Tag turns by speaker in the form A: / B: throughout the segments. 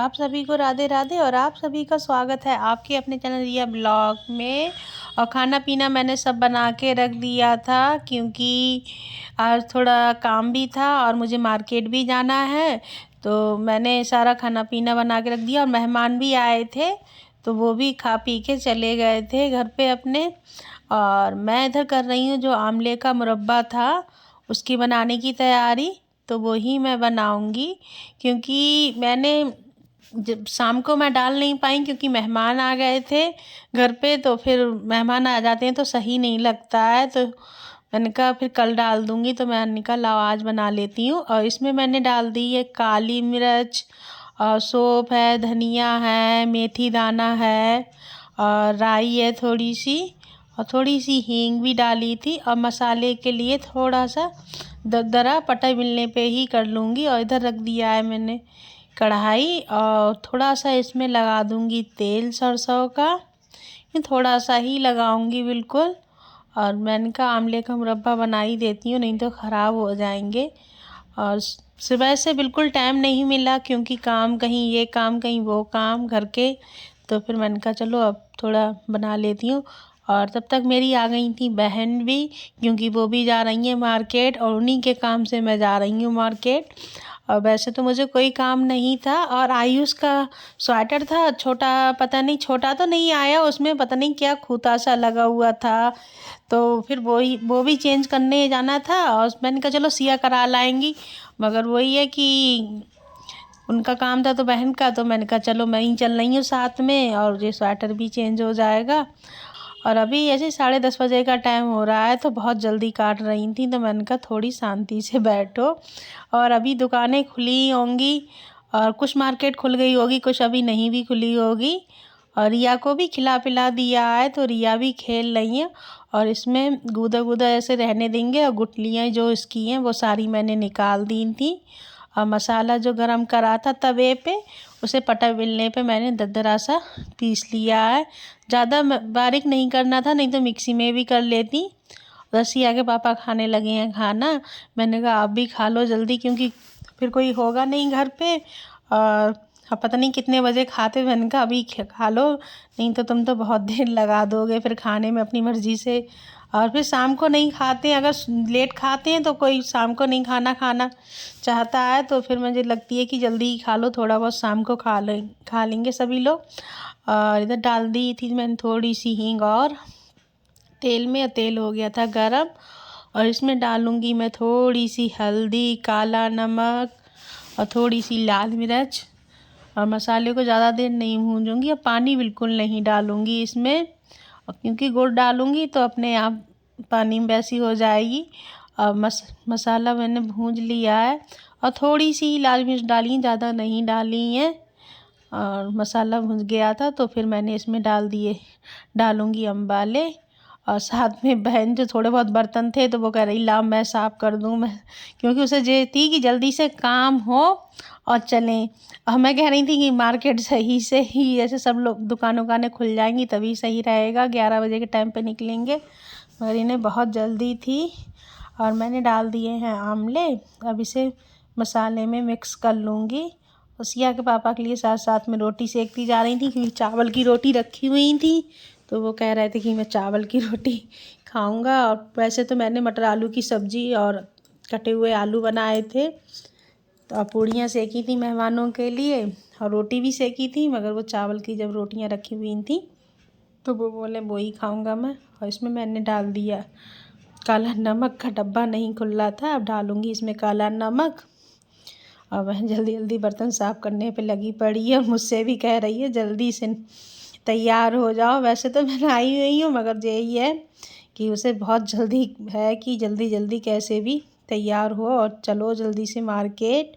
A: आप सभी को राधे राधे। और आप सभी का स्वागत है आपके अपने चैनल रिया ब्लॉग में। और खाना पीना मैंने सब बना के रख दिया था क्योंकि आज थोड़ा काम भी था और मुझे मार्केट भी जाना है। तो मैंने सारा खाना पीना बना के रख दिया और मेहमान भी आए थे तो वो भी खा पी के चले गए थे घर पे अपने। और मैं इधर कर रही हूँ जो आमले का मुरब्बा था उसकी बनाने की तैयारी। तो वही मैं बनाऊंगी क्योंकि मैंने जब शाम को मैं डाल नहीं पाई क्योंकि मेहमान आ गए थे घर पे। तो फिर मेहमान आ जाते हैं तो सही नहीं लगता है, तो मैंने कहा फिर कल डाल दूंगी। तो मैंने कहा लाओ आज बना लेती हूँ। और इसमें मैंने डाल दी है काली मिर्च और सौंफ है, धनिया है, मेथी दाना है और राई है थोड़ी सी, और थोड़ी सी हींग भी डाली थी। और मसाले के लिए थोड़ा सा दरदरा पटा मिलने पे ही कर लूँगी। और इधर रख दिया है मैंने कढ़ाई और थोड़ा सा इसमें लगा दूँगी तेल सरसों का, ये थोड़ा सा ही लगाऊँगी बिल्कुल। और मैंने कहा आमले का मुरब्बा बना ही देती हूँ नहीं तो ख़राब हो जाएंगे। और सुबह से बिल्कुल टाइम नहीं मिला क्योंकि काम कहीं ये काम कहीं वो काम घर के। तो फिर मैंने कहा चलो अब थोड़ा बना लेती हूँ। और तब तक मेरी आ गई थी बहन भी क्योंकि वो भी जा रही हैं मार्केट और उन्हीं के काम से मैं जा रही हूँ मार्केट। और वैसे तो मुझे कोई काम नहीं था। और आयुष का स्वेटर था छोटा, पता नहीं छोटा तो नहीं आया, उसमें पता नहीं क्या खूंटा सा लगा हुआ था। तो फिर वो भी चेंज करने जाना था और मैंने कहा चलो सिया करा लाएंगी। मगर वही है कि उनका काम था तो बहन का, तो मैंने कहा चलो मैं ही चल रही हूँ साथ में और ये स्वेटर भी चेंज हो जाएगा। और अभी ऐसे 10:30 बजे का टाइम हो रहा है तो बहुत जल्दी काट रही थी तो मैंने कहा थोड़ी शांति से बैठो। और अभी दुकानें खुली होंगी और कुछ मार्केट खुल गई होगी, कुछ अभी नहीं भी खुली होगी। और रिया को भी खिला पिला दिया है तो रिया भी खेल रही है। और इसमें गूदा गूदा ऐसे रहने देंगे और गुठलियाँ जो इसकी हैं वो सारी मैंने निकाल दी थी। और मसाला जो गरम करा था तवे पे उसे पटा बेलने पे मैंने दरदरा सा पीस लिया है। ज़्यादा बारीक नहीं करना था, नहीं तो मिक्सी में भी कर लेती। रसिया के पापा खाने लगे हैं खाना, मैंने कहा आप भी खा लो जल्दी क्योंकि फिर कोई होगा नहीं घर पे। और अब पता नहीं कितने बजे खाते, मैंने कहा अभी खा लो नहीं तो तुम तो बहुत देर लगा दोगे फिर खाने में अपनी मर्ज़ी से। और फिर शाम को नहीं खाते हैं, अगर लेट खाते हैं तो कोई शाम को नहीं खाना चाहता है तो फिर मुझे लगती है कि जल्दी ही खा लो, थोड़ा बहुत शाम को खा लेंगे सभी लोग। और इधर डाल दी थी मैंने थोड़ी सी हींग और तेल में, तेल हो गया था गरम। और इसमें डालूँगी मैं थोड़ी सी हल्दी, काला नमक और थोड़ी सी लाल मिर्च। और मसाले को ज़्यादा देर नहीं भूंजूंगी और पानी बिल्कुल नहीं डालूँगी इसमें, और क्योंकि गुड़ डालूँगी तो अपने आप पानी में वैसी हो जाएगी। और मसाला मैंने भूंज लिया है और थोड़ी सी लाल मिर्च डाली है, ज़्यादा नहीं डाली है। और मसाला भुन गया था तो फिर मैंने इसमें डालूँगी अम्बाले। और साथ में बहन जो थोड़े बहुत बर्तन थे तो वो कह रही ला मैं साफ़ कर दूँ, मैं क्योंकि उसे ये थी कि जल्दी से काम हो और चलें। और मैं कह रही थी कि मार्केट सही से ही जैसे सब लोग दुकानें खुल जाएंगी तभी सही रहेगा, 11 बजे के टाइम पे निकलेंगे, मगर इन्हें बहुत जल्दी थी। और मैंने डाल दिए हैं आमले, अब इसे मसाले में मिक्स कर लूँगी। और सिया के पापा के लिए साथ साथ में रोटी सेकती जा रही थी क्योंकि चावल की रोटी रखी हुई थी तो वो कह रहे थे कि मैं चावल की रोटी खाऊंगा। और वैसे तो मैंने मटर आलू की सब्ज़ी और कटे हुए आलू बनाए थे तो पूड़ियाँ सेकी थी मेहमानों के लिए और रोटी भी सेकी थी, मगर वो चावल की जब रोटियाँ रखी हुई थी तो वो बोले वो ही खाऊंगा मैं। और इसमें मैंने डाल दिया काला नमक, का डब्बा नहीं खुला था, अब डालूँगी इसमें काला नमक। और वह जल्दी जल्दी बर्तन साफ़ करने पे लगी पड़ी है, मुझसे भी कह रही है जल्दी से तैयार हो जाओ। वैसे तो मैं आई हुई हूँ मगर यही है कि उसे बहुत जल्दी है कि जल्दी जल्दी कैसे भी तैयार हो और चलो जल्दी से मार्केट।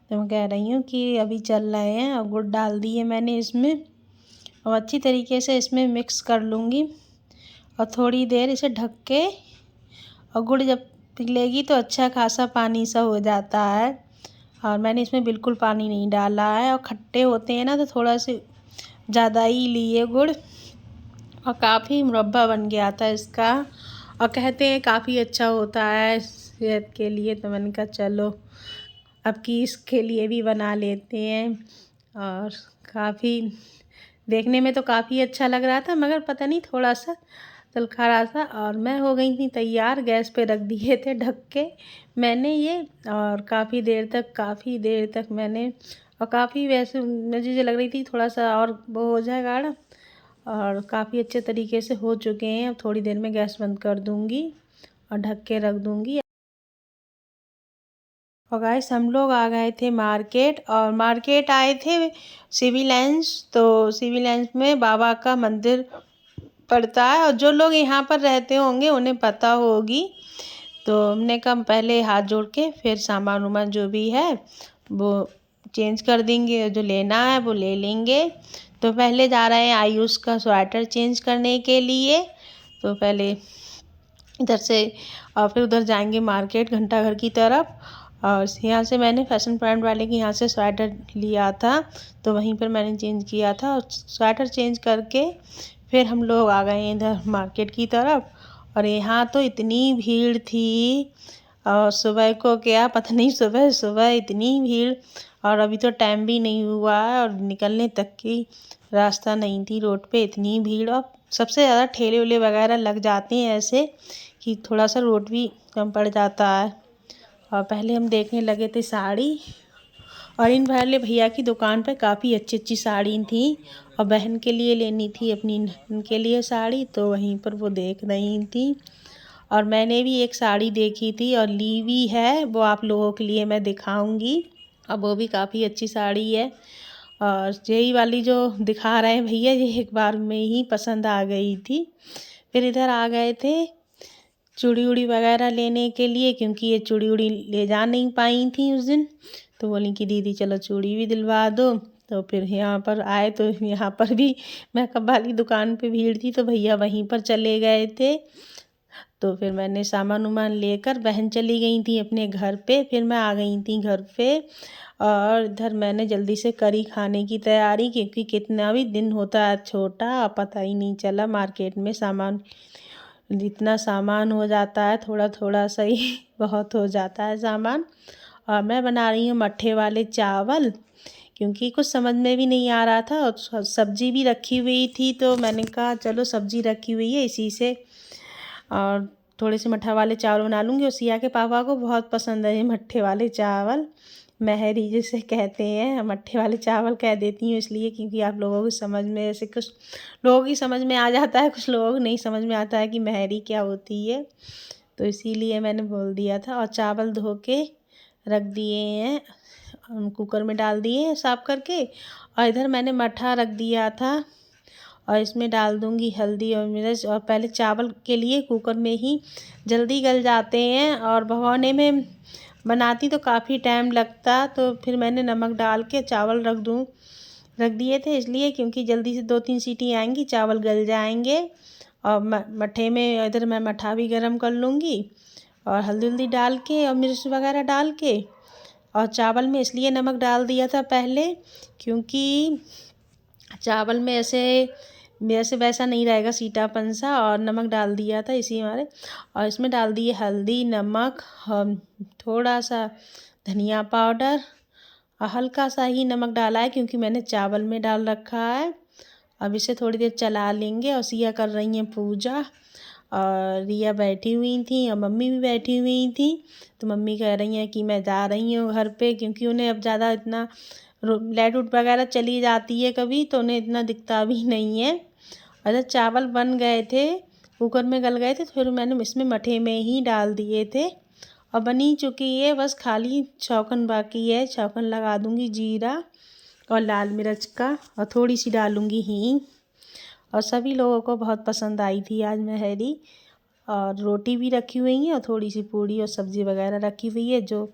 A: तो मैं कह रही हूँ कि अभी चल रहे हैं। और गुड़ डाल दिए मैंने इसमें और अच्छी तरीके से इसमें मिक्स कर लूँगी और थोड़ी देर इसे ढक के। और गुड़ जब पिघलेगी तो अच्छा खासा पानी सा हो जाता है और मैंने इसमें बिल्कुल पानी नहीं डाला है। और खट्टे होते हैं ना तो थोड़ा से ज़्यादा ही लिए गुड़। और काफ़ी मुरब्बा बन गया था इसका और कहते हैं काफ़ी अच्छा होता है सेहत के लिए, तो मैंने कहा चलो अब की इसके लिए भी बना लेते हैं। और काफ़ी देखने में तो काफ़ी अच्छा लग रहा था, मगर पता नहीं थोड़ा सा तलखा रहा था। और मैं हो गई थी तैयार, गैस पे रख दिए थे ढक के मैंने ये। और काफ़ी देर तक मैंने, और काफ़ी वैसे मुझे लग रही थी थोड़ा सा और वो हो जाए गाढ़ा, और काफ़ी अच्छे तरीके से हो चुके हैं। अब थोड़ी देर में गैस बंद कर दूँगी और ढक के रख दूँगी। और गाइस हम लोग आ गए थे मार्केट, और मार्केट आए थे सिविल लाइंस। तो सिविल लाइंस में बाबा का मंदिर पड़ता है, और जो लोग यहाँ पर रहते होंगे उन्हें पता होगी। तो हमने कहा पहले हाथ जोड़ के फिर सामान वामान जो भी है वो चेंज कर देंगे, जो लेना है वो ले लेंगे। तो पहले जा रहे हैं आयुष का स्वेटर चेंज करने के लिए। तो पहले इधर से और फिर उधर जाएंगे मार्केट घंटाघर की तरफ। और यहाँ से मैंने फैशन पॉइंट वाले के यहाँ से स्वेटर लिया था, तो वहीं पर मैंने चेंज किया था। और स्वेटर चेंज करके फिर हम लोग आ गए इधर मार्केट की तरफ। और यहाँ तो इतनी भीड़ थी, और सुबह को क्या पता नहीं, सुबह सुबह इतनी भीड़। और अभी तो टाइम भी नहीं हुआ है, और निकलने तक की रास्ता नहीं थी, रोड पे इतनी भीड़। और सबसे ज़्यादा ठेले वेले वगैरह लग जाते हैं ऐसे कि थोड़ा सा रोड भी कम पड़ जाता है। और पहले हम देखने लगे थे साड़ी, और इन वाले भैया की दुकान पे काफ़ी अच्छी अच्छी साड़ी थी। और बहन के लिए लेनी थी अपनी उनके लिए साड़ी, तो वहीं पर वो देख रही थी। और मैंने भी एक साड़ी देखी थी और ली भी है, वो आप लोगों के लिए मैं दिखाऊंगी। और वो भी काफ़ी अच्छी साड़ी है। और यही वाली जो दिखा रहे हैं भैया, ये एक बार में ही पसंद आ गई थी। फिर इधर आ गए थे चूड़ी उड़ी वगैरह लेने के लिए, क्योंकि ये चूड़ी उड़ी ले जा नहीं पाई थी उस दिन। तो बोली कि दीदी चलो चूड़ी भी दिलवा दो। तो फिर यहाँ पर आए, तो यहाँ पर भी मेकअप वाली दुकान पे भीड़ थी, तो भैया वहीं पर चले गए थे। तो फिर मैंने सामान उमान लेकर बहन चली गई थी अपने घर पे, फिर मैं आ गई थी घर पे। और इधर मैंने जल्दी से करी खाने की तैयारी, क्योंकि कितना भी दिन होता है छोटा, पता ही नहीं चला मार्केट में सामान, जितना सामान हो जाता है थोड़ा थोड़ा सा ही बहुत हो जाता है सामान। और मैं बना रही हूँ मट्ठे वाले चावल, क्योंकि कुछ समझ में भी नहीं आ रहा था। और सब्जी भी रखी हुई थी, तो मैंने कहा चलो सब्जी रखी हुई है इसी से और थोड़े से मट्ठा वाले चावल बना लूँगी। और सिया के पापा को बहुत पसंद है ये मट्ठे वाले चावल, महरी जिसे कहते हैं, मट्ठे वाले चावल कह देती हूँ इसलिए क्योंकि आप लोगों की समझ में, ऐसे कुछ लोगों की समझ में आ जाता है, कुछ लोगों को नहीं समझ में आता है कि महरी क्या होती है, तो इसीलिए मैंने बोल दिया था। और चावल धो के रख दिए हैं, कुकर में डाल दिए हैं साफ़ करके। और इधर मैंने मट्ठा रख दिया था, और इसमें डाल दूँगी हल्दी और मिर्च। और पहले चावल के लिए कुकर में ही जल्दी गल जाते हैं, और भगोने में बनाती तो काफ़ी टाइम लगता, तो फिर मैंने नमक डाल के चावल रख दिए थे, इसलिए क्योंकि जल्दी से 2-3 सीटी आएंगी, चावल गल जाएंगे। और मट्ठे में इधर मैं मट्ठा भी गरम कर लूँगी, और हल्दी वल्दी डाल के और मिर्च वगैरह डाल के। और चावल में इसलिए नमक डाल दिया था पहले, क्योंकि चावल में ऐसे वैसे वैसा नहीं रहेगा सीटापन सा, और नमक डाल दिया था इसी हमारे। और इसमें डाल दिए हल्दी, नमक, थोड़ा सा धनिया पाउडर, और हल्का सा ही नमक डाला है क्योंकि मैंने चावल में डाल रखा है। अब इसे थोड़ी देर चला लेंगे। और सिया कर रही हैं पूजा, और रिया बैठी हुई थी, और मम्मी भी बैठी हुई थी। तो मम्मी कह रही हैं कि मैं जा रही हूँ घर पे, क्योंकि उन्हें अब ज़्यादा इतना लाइट उट वगैरह चली जाती है कभी, तो उन्हें इतना दिखता भी नहीं है। अगर चावल बन गए थे, कुकर में गल गए थे, तो फिर मैंने इसमें मट्ठे में ही डाल दिए थे, और बनी चुकी है। बस खाली छौंकन बाकी है, छौंकन लगा दूँगी जीरा और लाल मिर्च का, और थोड़ी सी डालूँगी हींग। और सभी लोगों को बहुत पसंद आई थी आज महरी। और रोटी भी रखी हुई है, और थोड़ी सी पूड़ी और सब्ज़ी वगैरह रखी हुई है। जो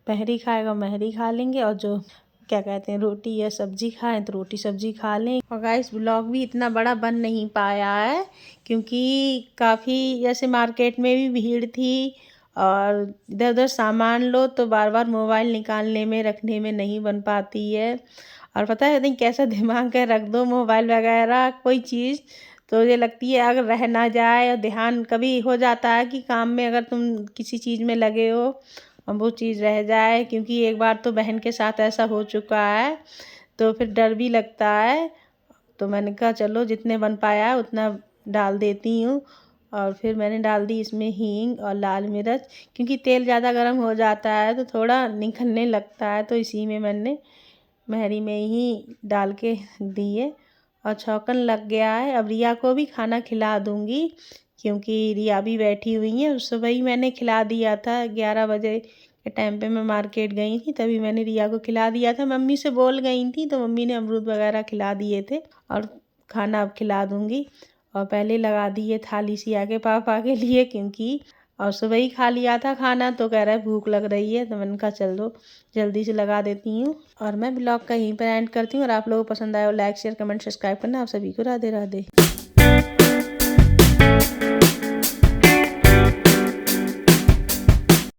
A: महरी खाएगा महरी खा लेंगे, और जो क्या कहते हैं रोटी या सब्ज़ी खाएं तो रोटी सब्ज़ी खा लें। और गाइस ब्लॉग भी इतना बड़ा बन नहीं पाया है, क्योंकि काफ़ी जैसे मार्केट में भी भीड़ थी, और इधर उधर सामान लो तो बार बार मोबाइल निकालने में रखने में नहीं बन पाती है। और पता है नहीं कैसा दिमाग है, रख दो मोबाइल वगैरह कोई चीज़, तो ये लगती है अगर रह ना जाए, और ध्यान कभी हो जाता है कि काम में अगर तुम किसी चीज़ में लगे हो और वो चीज़ रह जाए। क्योंकि एक बार तो बहन के साथ ऐसा हो चुका है, तो फिर डर भी लगता है। तो मैंने कहा चलो जितने बन पाया है उतना डाल देती हूँ। और फिर मैंने डाल दी इसमें हींग और लाल मिर्च, क्योंकि तेल ज़्यादा गर्म हो जाता है तो थोड़ा निखरने लगता है, तो इसी में मैंने महरी में ही डाल के दिए और छौंकन लग गया है। अब रिया को भी खाना खिला दूँगी, क्योंकि रिया भी बैठी हुई है। सुबह ही मैंने खिला दिया था, 11 बजे के टाइम पे मैं मार्केट गई थी, तभी मैंने रिया को खिला दिया था। मम्मी से बोल गई थी तो मम्मी ने अमरूद वगैरह खिला दिए थे, और खाना अब खिला दूँगी। और पहले लगा दिए थाली सी आगे पापा के लिए, क्योंकि और सुबह ही खा लिया था खाना, तो कह रहा है भूख लग रही है, तो मैंने कहा चल दो जल्दी से लगा देती हूँ। और मैं ब्लॉग का यहीं पर एंड करती हूँ। और आप लोगों को पसंद आया हो लाइक शेयर कमेंट सब्सक्राइब करना। आप सभी को राधे राधे।